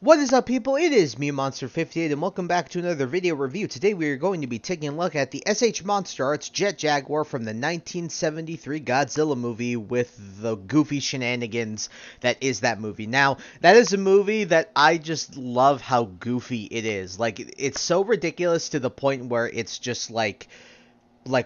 What is up, people? It is me, Monster58, and welcome back to another video review. Today we are going to be taking a look at the SH Monsterarts Jet Jaguar from the 1973 Godzilla movie with the goofy shenanigans that is that movie. Now, that is a movie that I just love how goofy it is. Like, it's so ridiculous to the point where it's just like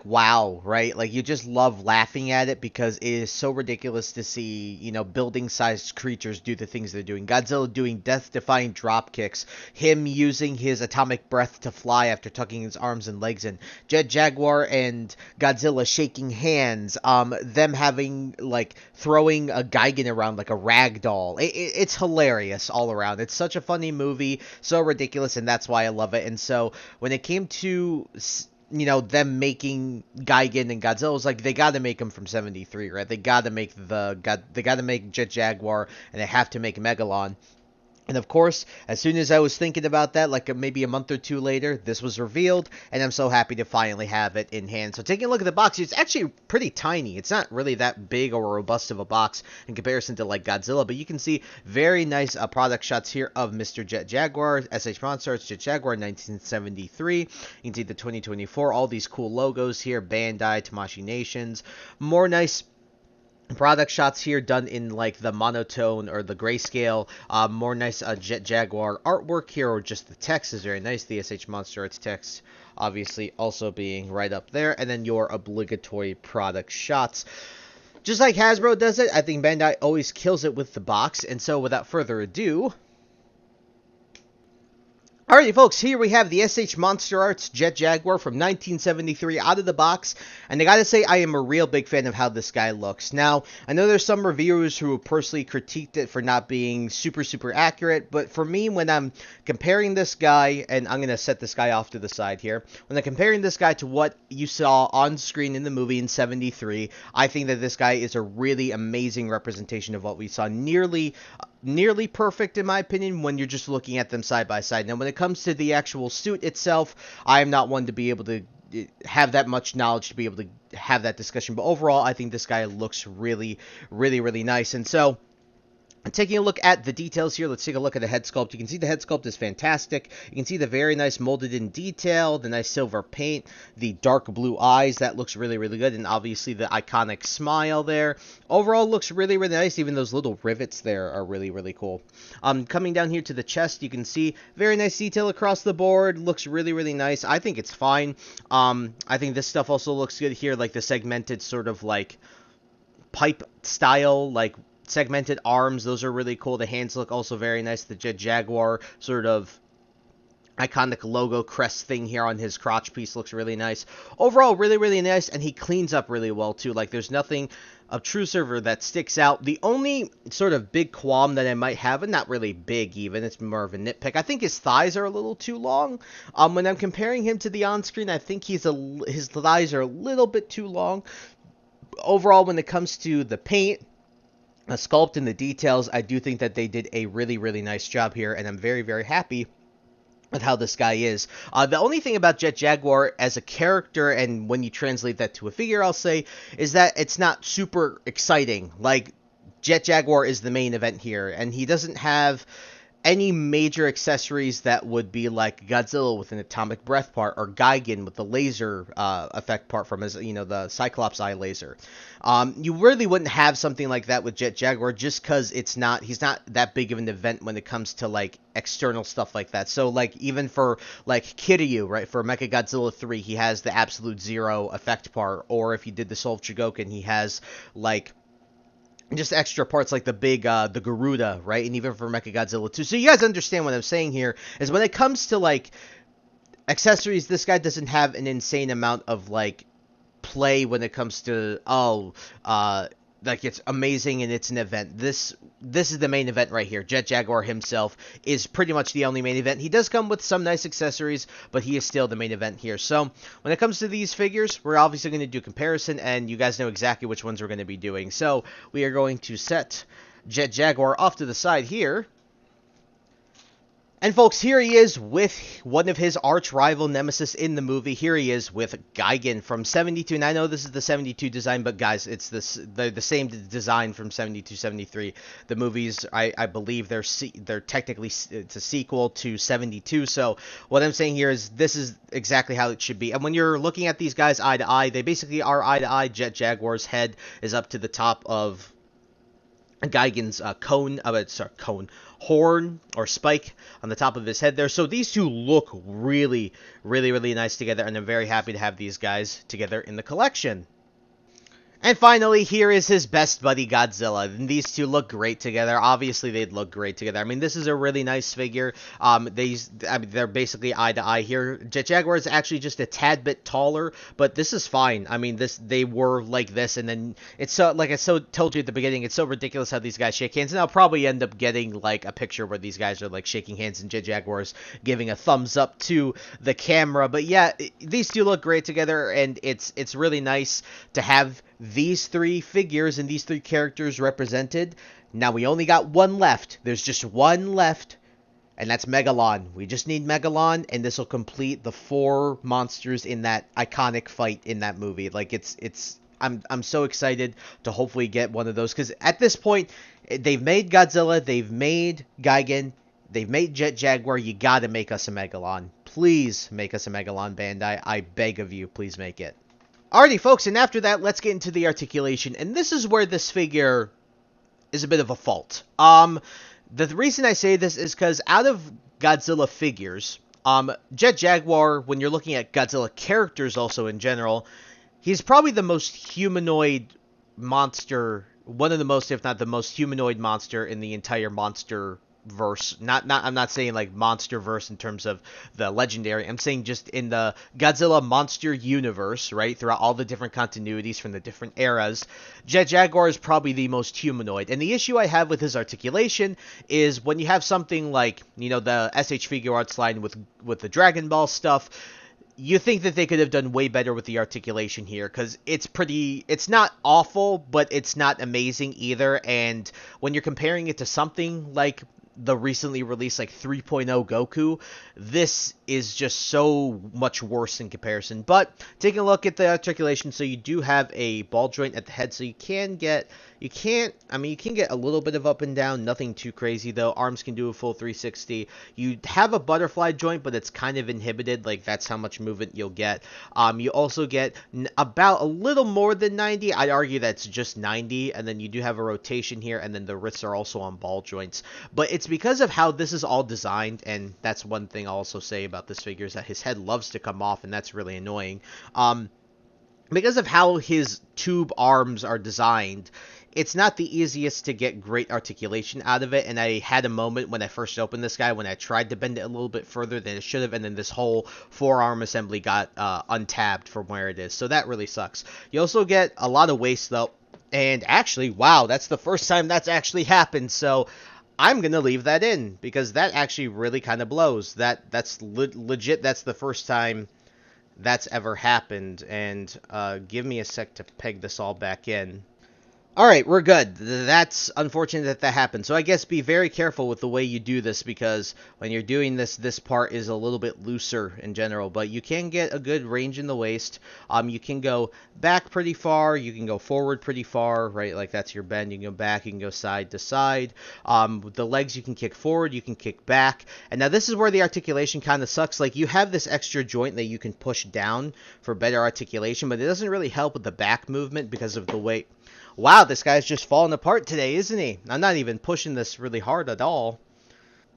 wow, right? Like, you just love laughing at it because it is so ridiculous to see, building sized creatures do the things they're doing. Godzilla doing death defying drop kicks, him using his atomic breath to fly after tucking his arms and legs in, Jet Jaguar and Godzilla shaking hands, them having, like, throwing a Gigan around like a rag doll. It's hilarious all around. It's such a funny movie, so ridiculous, and that's why I love it. And so when it came to them making Gigan and Godzilla, was like, they gotta make them from 73, right? They gotta make Jet Jaguar, and they have to make Megalon. And of course, as soon as I was thinking about that, like maybe a month or two later, this was revealed, and I'm so happy to finally have it in hand. So taking a look at the box, it's actually pretty tiny. It's not really that big or robust of a box in comparison to like Godzilla, but you can see very nice product shots here of Mr. Jet Jaguar, SH Monsterarts Jet Jaguar 1973. You can see the 2024, all these cool logos here, Bandai, Tamashii Nations, more nice product shots here done in like the monotone or the grayscale. More nice Jet Jaguar artwork here, or just the text is very nice. The SH Monsterarts text obviously also being right up there, and then your obligatory product shots. Just like Hasbro does it, I think Bandai always kills it with the box. And so without further ado, alrighty, folks, here we have the SH Monsterarts Jet Jaguar from 1973 out of the box, and I gotta say, I am a real big fan of how this guy looks. Now, I know there's some reviewers who personally critiqued it for not being super accurate, but for me, when I'm comparing this guy, and I'm gonna set this guy off to the side here, when I'm comparing this guy to what you saw on screen in the movie in 73, I think that this guy is a really amazing representation of what we saw. Nearly perfect in my opinion when you're just looking at them side by side. Now when it comes to the actual suit itself, I am not one to be able to have that much knowledge to be able to have that discussion, but overall I think this guy looks really nice. And so taking a look at the details here, let's take a look at the head sculpt. You can see the head sculpt is fantastic. You can see the very nice molded in detail, the nice silver paint, the dark blue eyes. That looks really good, and obviously the iconic smile there. Overall looks really nice. Even those little rivets there are really cool. Coming down here to the chest, you can see very nice detail across the board. Looks really nice. I think it's fine. I think this stuff also looks good here, like the segmented sort of like pipe style, like segmented arms. Those are really cool. The hands look also very nice. The Jet Jaguar sort of iconic logo crest thing here on his crotch piece looks really nice. Overall, really nice, and he cleans up really well too. Like, there's nothing obtrusive or that sticks out. The only sort of big qualm that I might have, and not really big even, it's more of a nitpick, I think his thighs are a little too long. When I'm comparing him to the on-screen, I think his thighs are a little bit too long. Overall, when it comes to the paint, the sculpt, and the details, I do think that they did a really nice job here, and I'm very happy with how this guy is. The only thing about Jet Jaguar as a character, and when you translate that to a figure, I'll say, is that it's not super exciting. Like, Jet Jaguar is the main event here, and he doesn't have any major accessories that would be like Godzilla with an atomic breath part, or Gigan with the laser effect part from his, the Cyclops eye laser. You really wouldn't have something like that with Jet Jaguar, just because he's not that big of an event when it comes to like external stuff like that. So like even for like Kiryu, right, for Mechagodzilla 3, he has the Absolute Zero effect part, or if you did the Soul of Chogokin, he has like just extra parts like the big, the Garuda, right? And even for Mechagodzilla 2. So you guys understand what I'm saying here, is when it comes to, like, accessories, this guy doesn't have an insane amount of, like, play when it comes to, like, it's amazing and it's an event. This is the main event right here. Jet Jaguar himself is pretty much the only main event. He does come with some nice accessories, but he is still the main event here. So when it comes to these figures, we're obviously going to do comparison, and you guys know exactly which ones we're going to be doing. So we are going to set Jet Jaguar off to the side here. And folks, here he is with one of his arch rival nemesis in the movie. Here he is with Gigan from 72. And I know this is the 72 design, but guys, it's the same design from 72, 73. The movies, I believe they're technically, it's a sequel to 72. So what I'm saying here is this is exactly how it should be. And when you're looking at these guys eye to eye, they basically are eye to eye. Jet Jaguar's head is up to the top of Gigan's horn or spike on the top of his head there. So these two look really, really, really nice together, and I'm very happy to have these guys together in the collection. And finally, here is his best buddy, Godzilla. And these two look great together. Obviously, they'd look great together. I mean, this is a really nice figure. They're basically eye to eye here. Jet Jaguar is actually just a tad bit taller, but this is fine. I mean, they were like this, and then it's so, like I told you at the beginning, it's so ridiculous how these guys shake hands. And I'll probably end up getting like a picture where these guys are like shaking hands and Jet Jaguar's giving a thumbs up to the camera. But yeah, these two look great together, and it's really nice to have these three figures and these three characters represented. Now we only got one left. There's just one left, and that's Megalon. We just need Megalon, and this will complete the 4 monsters in that iconic fight in that movie. Like I'm so excited to hopefully get one of those, because at this point they've made Godzilla, they've made Gigan, they've made Jet Jaguar. You gotta make us a Megalon. Please make us a Megalon, Bandai. I beg of you, please make it. Alrighty, folks, and after that, let's get into the articulation, and this is where this figure is a bit of a fault. The reason I say this is because out of Godzilla figures, Jet Jaguar, when you're looking at Godzilla characters also in general, he's probably the most humanoid monster, one of the most, if not the most humanoid monster in the entire monster verse. I'm not saying like monster verse in terms of the legendary. I'm saying just in the Godzilla monster universe, right? Throughout all the different continuities from the different eras, Jet Jaguar is probably the most humanoid. And the issue I have with his articulation is when you have something like, you know, the SH Figure Arts line with the Dragon Ball stuff, you think that they could have done way better with the articulation here, because it's not awful, but it's not amazing either. And when you're comparing it to something like the recently released like 3.0 Goku, this is just so much worse in comparison. But taking a look at the articulation, so you do have a ball joint at the head, so you can get a little bit of up and down, nothing too crazy though. Arms can do a full 360. You have a butterfly joint, but it's kind of inhibited, like that's how much movement you'll get. You also get about a little more than 90. I'd argue that's just 90, and then you do have a rotation here, and then the wrists are also on ball joints. But it's because of how this is all designed, and that's one thing I'll also say about this figure, is that his head loves to come off, and that's really annoying. Because of how his tube arms are designed, it's not the easiest to get great articulation out of it, and I had a moment when I first opened this guy when I tried to bend it a little bit further than it should have, and then this whole forearm assembly got untabbed from where it is, so that really sucks. You also get a lot of waist though, and actually, wow, that's the first time that's actually happened, so I'm going to leave that in, because that actually really kind of blows. That's legit, that's the first time that's ever happened, and give me a sec to peg this all back in. Alright, we're good. That's unfortunate that happened. So I guess be very careful with the way you do this, because when you're doing this part is a little bit looser in general. But you can get a good range in the waist. You can go back pretty far. You can go forward pretty far, right? Like that's your bend. You can go back. You can go side to side. With the legs, you can kick forward. You can kick back. And now this is where the articulation kind of sucks. Like you have this extra joint that you can push down for better articulation, but it doesn't really help with the back movement because of the weight. Wow, this guy's just falling apart today, isn't he? I'm not even pushing this really hard at all.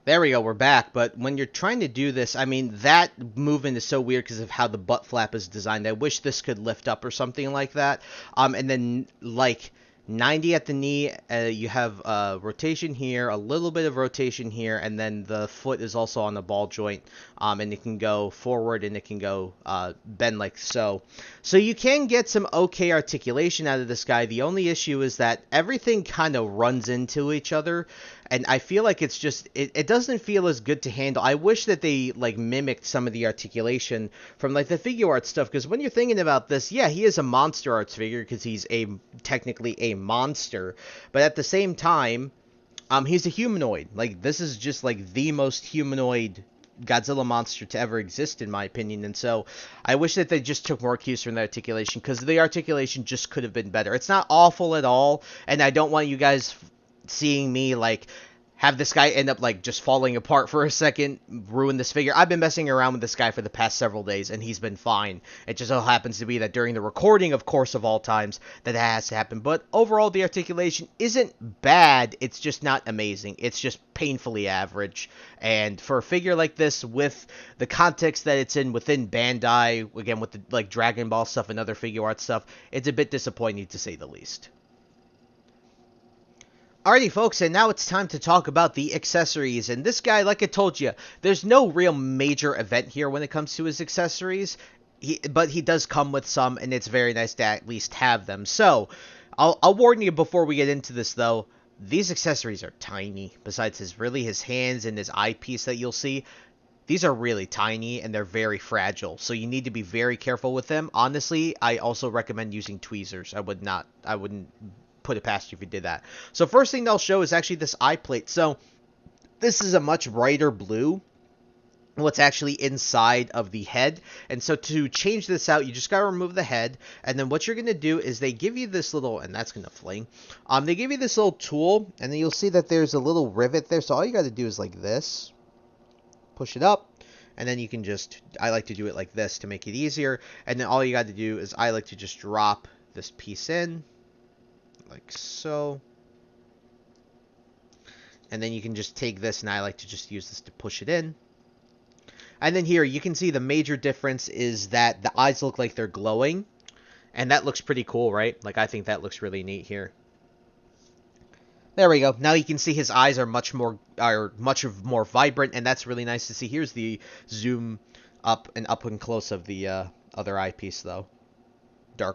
There we go, we're back. But when you're trying to do this, I mean, that movement is so weird because of how the butt flap is designed. I wish this could lift up or something like that. And then, like, 90 at the knee, you have rotation here, a little bit of rotation here, and then the foot is also on the ball joint, and it can go forward and it can go bend like so. So you can get some okay articulation out of this guy. The only issue is that everything kind of runs into each other, and I feel like it's just, it doesn't feel as good to handle. I wish that they, like, mimicked some of the articulation from, like, the figure art stuff, because when you're thinking about this, yeah, he is a Monsterarts figure, because he's technically a monster, but at the same time, He's a humanoid. Like, this is just like the most humanoid Godzilla monster to ever exist, in my opinion. And so I wish that they just took more cues from the articulation, because the articulation just could have been better. It's not awful at all, and I don't want you guys seeing me like have this guy end up like just falling apart for a second, ruin this figure. I've been messing around with this guy for the past several days, and he's been fine. It just so happens to be that during the recording, of course, of all times, that has to happen. But overall, the articulation isn't bad. It's just not amazing. It's just painfully average. And for a figure like this, with the context that it's in within Bandai, again with the like Dragon Ball stuff and other figure art stuff, it's a bit disappointing to say the least. Alrighty, folks, and now it's time to talk about the accessories. And this guy, like I told you, there's no real major event here when it comes to his accessories, but he does come with some, and it's very nice to at least have them. So, I'll warn you before we get into this, though, these accessories are tiny. Besides his hands and his eyepiece that you'll see, these are really tiny, and they're very fragile, so you need to be very careful with them. Honestly, I also recommend using tweezers. I wouldn't put it past you if you did that. So first thing they'll show is actually this eye plate. So this is a much brighter blue, what's actually inside of the head. And so to change this out, you just gotta remove the head, and then what you're gonna do is they give you this little, and that's gonna fling, they give you this little tool, and then you'll see that there's a little rivet there. So all you gotta do is like this, push it up, and then you can just, I like to do it like this to make it easier, and then all you gotta do is I like to just drop this piece in like so, and then you can just take this, and I like to just use this to push it in. And then here you can see the major difference is that the eyes look like they're glowing, and that looks pretty cool, right? Like, I think that looks really neat here. There we go. Now you can see his eyes are much more vibrant, and that's really nice to see. Here's the zoom up and close of the other eyepiece, though.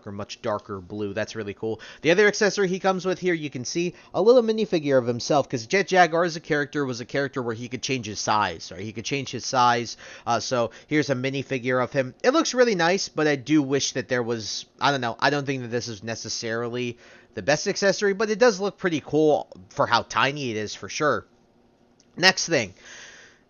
Much darker blue. That's really cool. The other accessory he comes with here, you can see a little minifigure of himself, because Jet Jaguar as a character was a character where he could change his size, right? He could change his size. So here's a minifigure of him. It looks really nice, but I do wish that there was, I don't know, I don't think that this is necessarily the best accessory, but it does look pretty cool for how tiny it is, for sure. Next thing.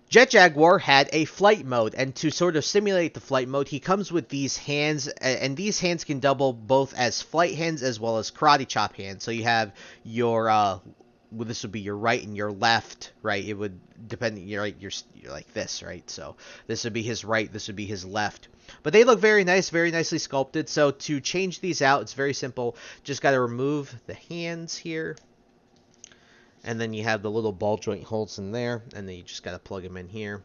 Jet Jaguar had a flight mode, and to sort of simulate the flight mode, he comes with these hands, and these hands can double both as flight hands as well as karate chop hands. So you have your, well, this would be your right and your left, right? It would depend, you're like this, right? So this would be his right, this would be his left. But they look very nice, very nicely sculpted. So to change these out, it's very simple. Just got to remove the hands here. And then you have the little ball joint holes in there, and then you just got to plug them in here.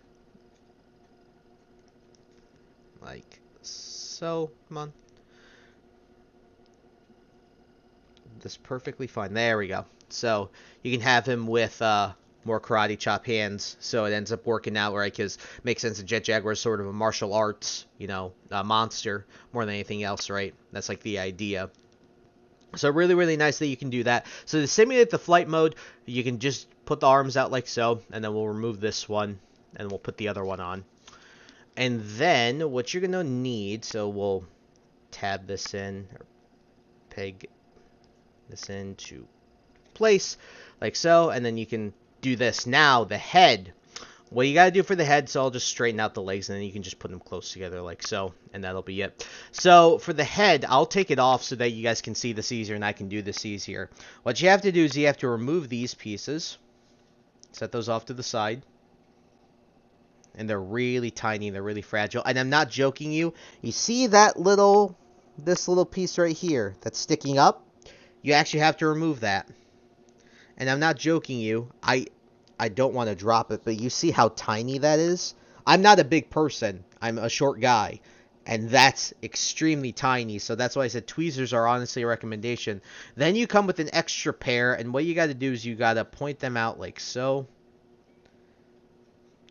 Like so. Come on. This perfectly fine. There we go. So you can have him with more karate chop hands, so it ends up working out, right? Because it makes sense that Jet Jaguar is sort of a martial arts, monster more than anything else, right? That's like the idea. So really, really nice that you can do that. So to simulate the flight mode, you can just put the arms out like so, and then we'll remove this one, and we'll put the other one on. And then what you're going to need, so we'll tab this in, or peg this into place, like so, and then you can do this. Now, the head. What you got to do for the head, so I'll just straighten out the legs, and then you can just put them close together like so, and that'll be it. So for the head, I'll take it off so that you guys can see this easier, and I can do this easier. What you have to do is you have to remove these pieces, set those off to the side, and they're really tiny, they're really fragile, and I'm not joking you. You see that this little piece right here that's sticking up? You actually have to remove that. And I'm not joking you. I don't want to drop it, but you see how tiny that is? I'm not a big person. I'm a short guy. And that's extremely tiny. So that's why I said tweezers are honestly a recommendation. Then you come with an extra pair. And what you got to do is you got to point them out like so.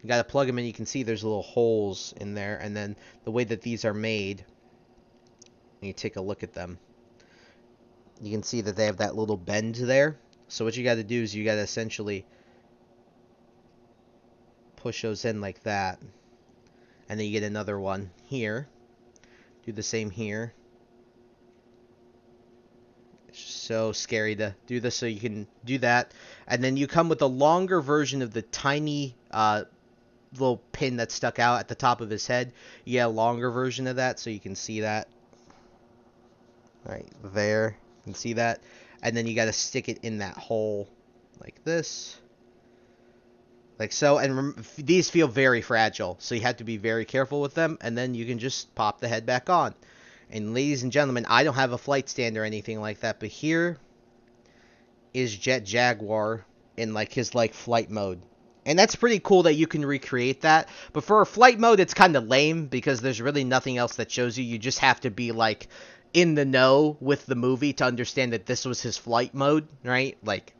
You got to plug them in. You can see there's little holes in there. And then the way that these are made, when you take a look at them, you can see that they have that little bend there. So what you got to do is you got to essentially push those in like that, and then you get another one here. Do the same here. It's just so scary to do this, so you can do that. And then you come with a longer version of the tiny little pin that stuck out at the top of his head. You get a longer version of that, so you can see that. Right there, you can see that. And then you got to stick it in that hole like this. Like so, and these feel very fragile, so you have to be very careful with them, and then you can just pop the head back on. And ladies and gentlemen, I don't have a flight stand or anything like that, but here is Jet Jaguar in like his like flight mode. And that's pretty cool that you can recreate that. But for a flight mode, it's kind of lame because there's really nothing else that shows you. You just have to be like in the know with the movie to understand that this was his flight mode, right? Like,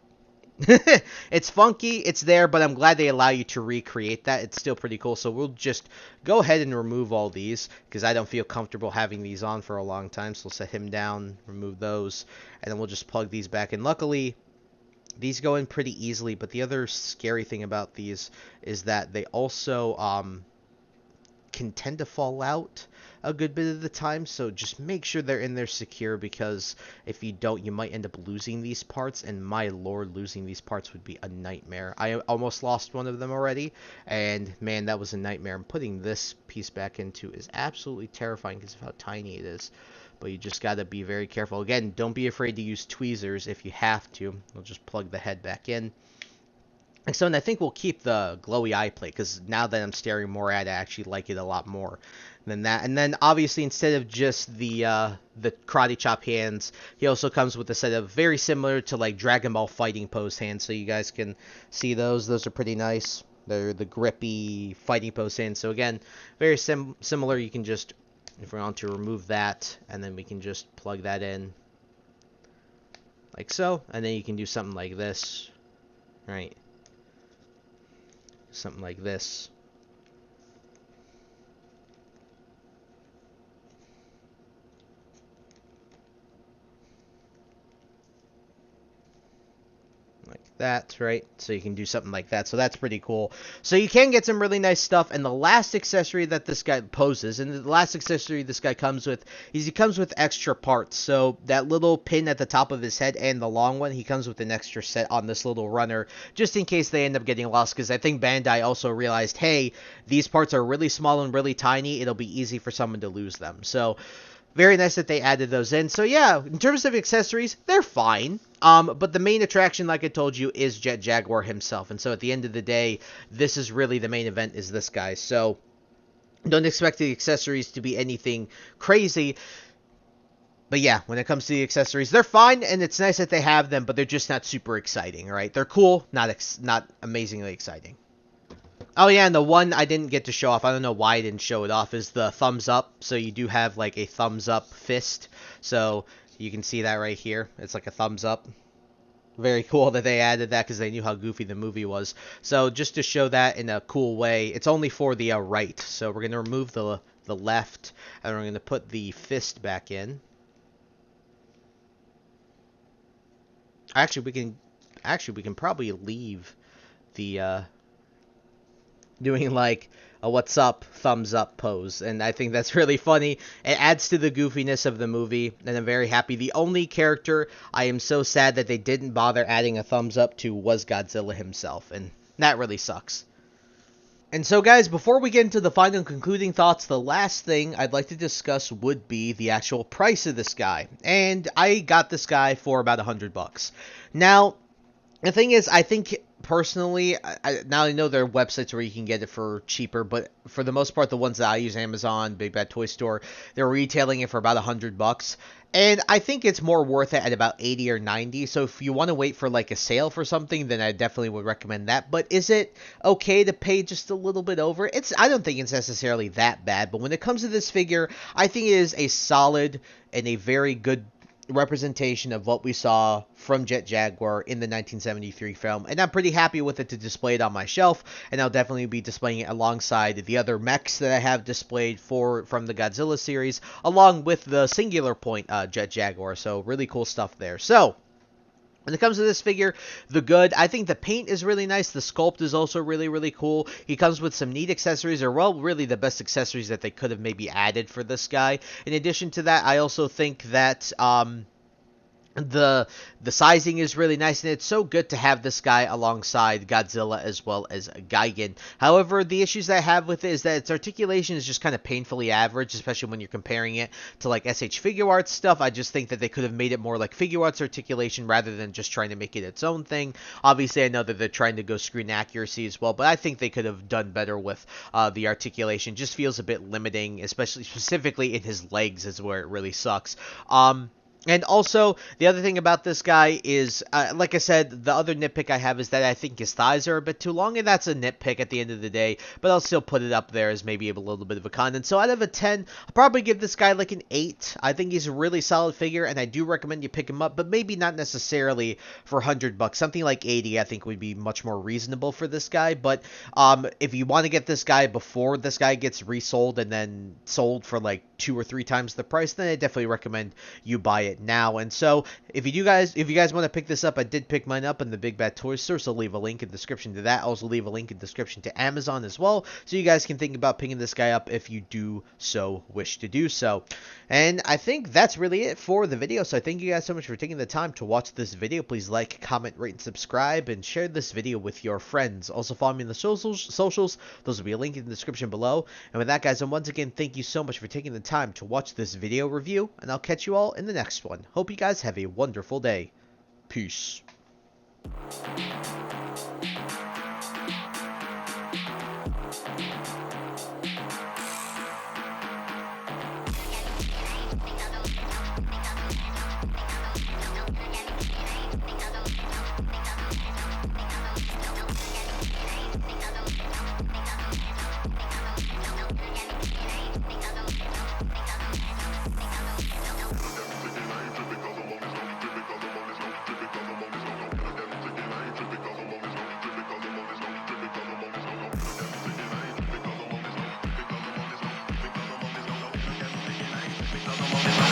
it's funky, it's there, but I'm glad they allow you to recreate that. It's still pretty cool. So we'll just go ahead and remove all these because I don't feel comfortable having these on for a long time. So we'll set him down, remove those, and then we'll just plug these back in. Luckily, these go in pretty easily, but the other scary thing about these is that they also can tend to fall out a good bit of the time, so just make sure they're in there secure, because if you don't, you might end up losing these parts, and my lord, losing these parts would be a nightmare. I almost lost one of them already, and man, that was a nightmare. And putting this piece back into is absolutely terrifying because of how tiny it is, but you just got to be very careful. Again, don't be afraid to use tweezers if you have to. We'll just plug the head back in. And I think we'll keep the glowy eye plate, because now that I'm staring more at it, I actually like it a lot more than that. And then obviously, instead of just the karate chop hands, he also comes with a set of very similar to like Dragon Ball fighting pose hands, so you guys can see those. Those are pretty nice. They're the grippy fighting pose hands. So again, very similar. You can just, if we want to, remove that, and then we can just plug that in like so, and then you can do something like this, right? Something like this. Like that, right? So you can do something like that. So that's pretty cool. So you can get some really nice stuff. And the last accessory that this guy poses, and the last accessory this guy comes with, is he comes with extra parts. So that little pin at the top of his head and the long one, he comes with an extra set on this little runner, just in case they end up getting lost. Because I think Bandai also realized, hey, these parts are really small and really tiny. It'll be easy for someone to lose them. So very nice that they added those in. So yeah, in terms of accessories, they're fine. But the main attraction, like I told you, is Jet Jaguar himself. And so at the end of the day, this is really the main event, is this guy. So don't expect the accessories to be anything crazy. But yeah, when it comes to the accessories, they're fine, and it's nice that they have them, but they're just not super exciting, right? They're cool, not amazingly exciting. Oh yeah, and the one I didn't get to show off, I don't know why I didn't show it off, is the thumbs up. So you do have like a thumbs up fist. So you can see that right here. It's like a thumbs up. Very cool that they added that because they knew how goofy the movie was. So just to show that in a cool way, it's only for the right. So we're going to remove the left, and we're going to put the fist back in. Actually, we can probably leave the doing like a what's up thumbs up pose, and I think that's really funny. It adds to the goofiness of the movie, and I'm very happy. The only character I am so sad that they didn't bother adding a thumbs up to was Godzilla himself, and that really sucks. And so guys, before we get into the final concluding thoughts, the last thing I'd like to discuss would be the actual price of this guy. And I got this guy for about $100. Now, the thing is, I think personally, now I know there are websites where you can get it for cheaper, but for the most part, the ones that I use, Amazon, Big Bad Toy Store, they're retailing it for about $100. And I think it's more worth it at about 80 or 90. So if you want to wait for like a sale for something, then I definitely would recommend that. But is it okay to pay just a little bit over? I don't think it's necessarily that bad. But when it comes to this figure, I think it is a solid and a very good representation of what we saw from Jet Jaguar in the 1973 film, and I'm pretty happy with it to display it on my shelf, and I'll definitely be displaying it alongside the other mechs that I have displayed from the Godzilla series, along with the Singular Point Jet Jaguar. So really cool stuff there. So when it comes to this figure, I think the paint is really nice. The sculpt is also really, really cool. He comes with some neat accessories, or well, really the best accessories that they could have maybe added for this guy. In addition to that, I also think that The sizing is really nice, and it's so good to have this guy alongside Godzilla as well as Gigan. However, the issues that I have with it is that its articulation is just kind of painfully average, especially when you're comparing it to like SH Figure Arts stuff. I just think that they could have made it more like Figure Arts articulation rather than just trying to make it its own thing. Obviously, I know that they're trying to go screen accuracy as well, but I think they could have done better with the articulation. Just feels a bit limiting, especially specifically in his legs is where it really sucks. And also, the other thing about this guy is, like I said, the other nitpick I have is that I think his thighs are a bit too long, and that's a nitpick at the end of the day, but I'll still put it up there as maybe a little bit of a con. And so out of a 10, I'll probably give this guy like an 8. I think he's a really solid figure, and I do recommend you pick him up, but maybe not necessarily for $100. Something like 80, I think, would be much more reasonable for this guy, but if you want to get this guy before this guy gets resold and then sold for like 2 or 3 times the price, then I definitely recommend you buy it now. And so if you guys want to pick this up, I did pick mine up in the Big Bad Toy Store, so leave a link in the description to that. Also leave a link in the description to Amazon as well, so you guys can think about picking this guy up if you do so wish to do so. And I think that's really it for the video, so thank you guys so much for taking the time to watch this video. Please like, comment, rate, and subscribe, and share this video with your friends. Also follow me on the socials. Those will be a link in the description below. And with that, guys, and once again, thank you so much for taking the time to watch this video review, and I'll catch you all in the next one. Hope you guys have a wonderful day. Peace.